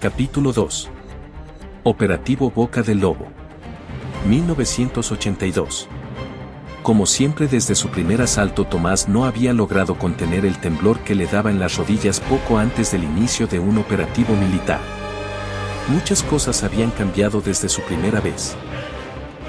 Capítulo 2. Operativo Boca del Lobo. 1982. Como siempre desde su primer asalto, Tomás no había logrado contener el temblor que le daba en las rodillas poco antes del inicio de un operativo militar. Muchas cosas habían cambiado desde su primera vez.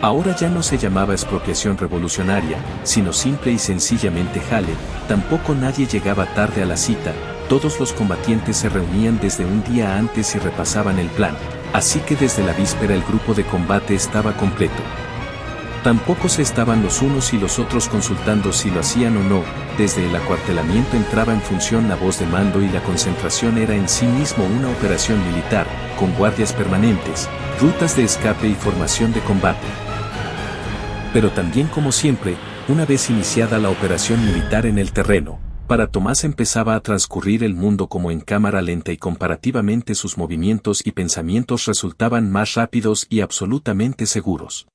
Ahora ya no se llamaba expropiación revolucionaria, sino simple y sencillamente jale. Tampoco nadie llegaba tarde a la cita, todos los combatientes se reunían desde un día antes y repasaban el plan, así que desde la víspera el grupo de combate estaba completo. Tampoco se estaban los unos y los otros consultando si lo hacían o no, desde el acuartelamiento entraba en función la voz de mando y la concentración era en sí mismo una operación militar, con guardias permanentes, rutas de escape y formación de combate. Pero también, como siempre, una vez iniciada la operación militar en el terreno, para Tomás empezaba a transcurrir el mundo como en cámara lenta y comparativamente sus movimientos y pensamientos resultaban más rápidos y absolutamente seguros.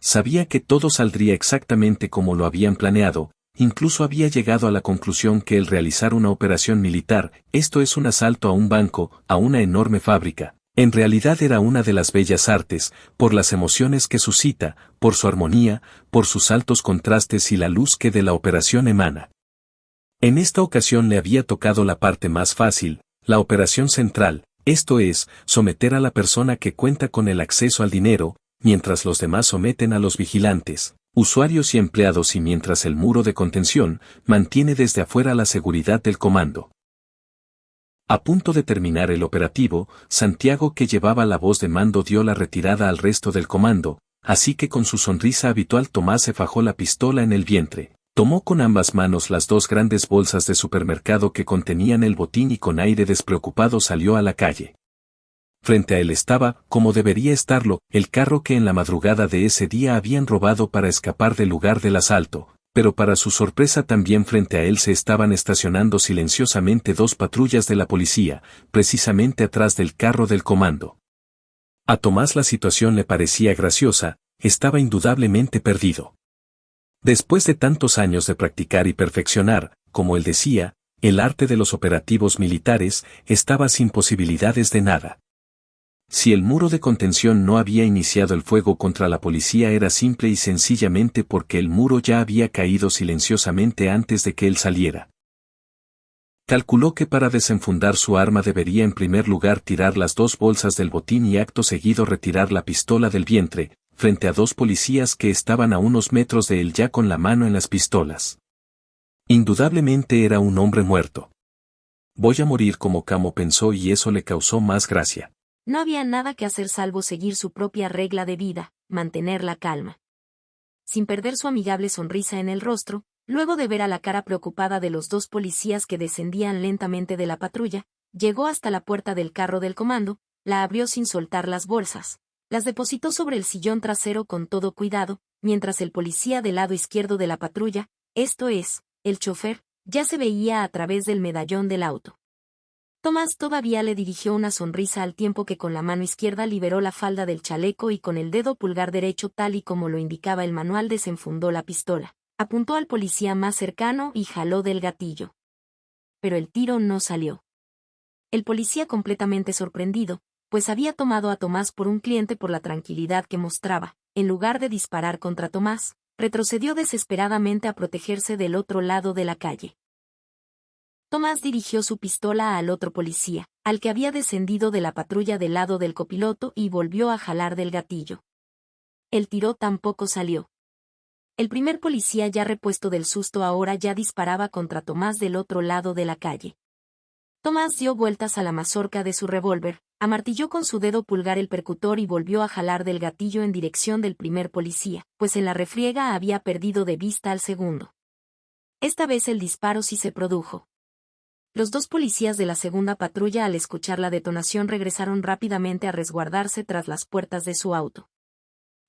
Sabía que todo saldría exactamente como lo habían planeado, incluso había llegado a la conclusión que el realizar una operación militar, esto es un asalto a un banco, a una enorme fábrica, en realidad era una de las bellas artes, por las emociones que suscita, por su armonía, por sus altos contrastes y la luz que de la operación emana. En esta ocasión le había tocado la parte más fácil, la operación central, esto es, someter a la persona que cuenta con el acceso al dinero, mientras los demás someten a los vigilantes, usuarios y empleados y mientras el muro de contención mantiene desde afuera la seguridad del comando. A punto de terminar el operativo, Santiago, que llevaba la voz de mando, dio la retirada al resto del comando, así que con su sonrisa habitual Tomás se fajó la pistola en el vientre. Tomó con ambas manos las dos grandes bolsas de supermercado que contenían el botín y con aire despreocupado salió a la calle. Frente a él estaba, como debería estarlo, el carro que en la madrugada de ese día habían robado para escapar del lugar del asalto, pero para su sorpresa también frente a él se estaban estacionando silenciosamente dos patrullas de la policía, precisamente atrás del carro del comando. A Tomás la situación le parecía graciosa, estaba indudablemente perdido. Después de tantos años de practicar y perfeccionar, como él decía, el arte de los operativos militares, estaba sin posibilidades de nada. Si el muro de contención no había iniciado el fuego contra la policía era simple y sencillamente porque el muro ya había caído silenciosamente antes de que él saliera. Calculó que para desenfundar su arma debería en primer lugar tirar las dos bolsas del botín y acto seguido retirar la pistola del vientre, frente a dos policías que estaban a unos metros de él ya con la mano en las pistolas. Indudablemente era un hombre muerto. Voy a morir como Camo, pensó, y eso le causó más gracia. No había nada que hacer salvo seguir su propia regla de vida, mantener la calma. Sin perder su amigable sonrisa en el rostro, luego de ver a la cara preocupada de los dos policías que descendían lentamente de la patrulla, llegó hasta la puerta del carro del comando, la abrió sin soltar las bolsas. Las depositó sobre el sillón trasero con todo cuidado, mientras el policía del lado izquierdo de la patrulla, esto es, el chofer, ya se veía a través del medallón del auto. Tomás todavía le dirigió una sonrisa al tiempo que con la mano izquierda liberó la falda del chaleco y con el dedo pulgar derecho, tal y como lo indicaba el manual, desenfundó la pistola, apuntó al policía más cercano y jaló del gatillo. Pero el tiro no salió. El policía, completamente sorprendido, pues había tomado a Tomás por un cliente por la tranquilidad que mostraba, en lugar de disparar contra Tomás, retrocedió desesperadamente a protegerse del otro lado de la calle. Tomás dirigió su pistola al otro policía, al que había descendido de la patrulla del lado del copiloto, y volvió a jalar del gatillo. El tiro tampoco salió. El primer policía, ya repuesto del susto, ahora ya disparaba contra Tomás del otro lado de la calle. Tomás dio vueltas a la mazorca de su revólver, amartilló con su dedo pulgar el percutor y volvió a jalar del gatillo en dirección del primer policía, pues en la refriega había perdido de vista al segundo. Esta vez el disparo sí se produjo. Los dos policías de la segunda patrulla, al escuchar la detonación, regresaron rápidamente a resguardarse tras las puertas de su auto.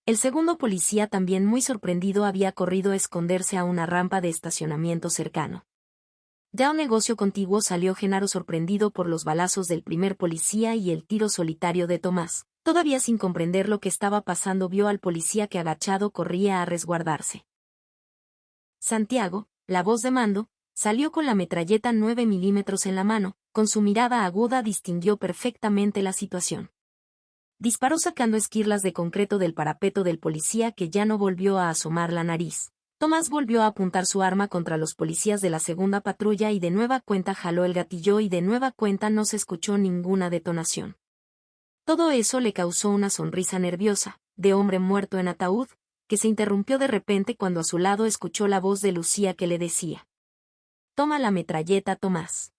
El segundo policía, también muy sorprendido, había corrido a esconderse a una rampa de estacionamiento cercano. Ya un negocio contiguo salió Genaro, sorprendido por los balazos del primer policía y el tiro solitario de Tomás. Todavía sin comprender lo que estaba pasando, vio al policía que agachado corría a resguardarse. Santiago, la voz de mando, salió con la metralleta 9 milímetros en la mano, con su mirada aguda distinguió perfectamente la situación. Disparó sacando esquirlas de concreto del parapeto del policía, que ya no volvió a asomar la nariz. Tomás volvió a apuntar su arma contra los policías de la segunda patrulla y de nueva cuenta jaló el gatillo y de nueva cuenta no se escuchó ninguna detonación. Todo eso le causó una sonrisa nerviosa, de hombre muerto en ataúd, que se interrumpió de repente cuando a su lado escuchó la voz de Lucía que le decía: «Toma la metralleta, Tomás».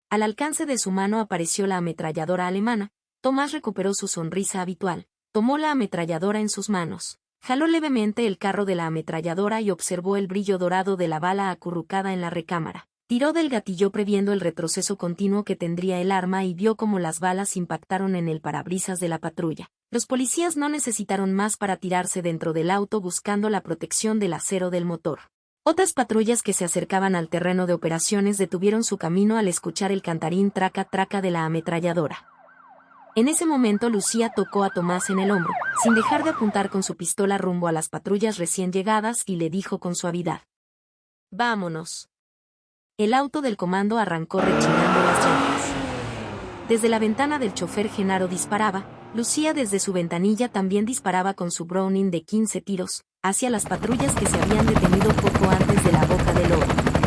Al alcance de su mano apareció la ametralladora alemana. Tomás recuperó su sonrisa habitual, tomó la ametralladora en sus manos, jaló levemente el carro de la ametralladora y observó el brillo dorado de la bala acurrucada en la recámara. Tiró del gatillo previendo el retroceso continuo que tendría el arma y vio cómo las balas impactaron en el parabrisas de la patrulla. Los policías no necesitaron más para tirarse dentro del auto buscando la protección del acero del motor. Otras patrullas que se acercaban al terreno de operaciones detuvieron su camino al escuchar el cantarín traca traca de la ametralladora. En ese momento Lucía tocó a Tomás en el hombro, sin dejar de apuntar con su pistola rumbo a las patrullas recién llegadas, y le dijo con suavidad: «Vámonos». El auto del comando arrancó rechinando las llantas. Desde la ventana del chofer Genaro disparaba, Lucía desde su ventanilla también disparaba con su Browning de 15 tiros, hacia las patrullas que se habían detenido poco antes de la Boca del Lobo.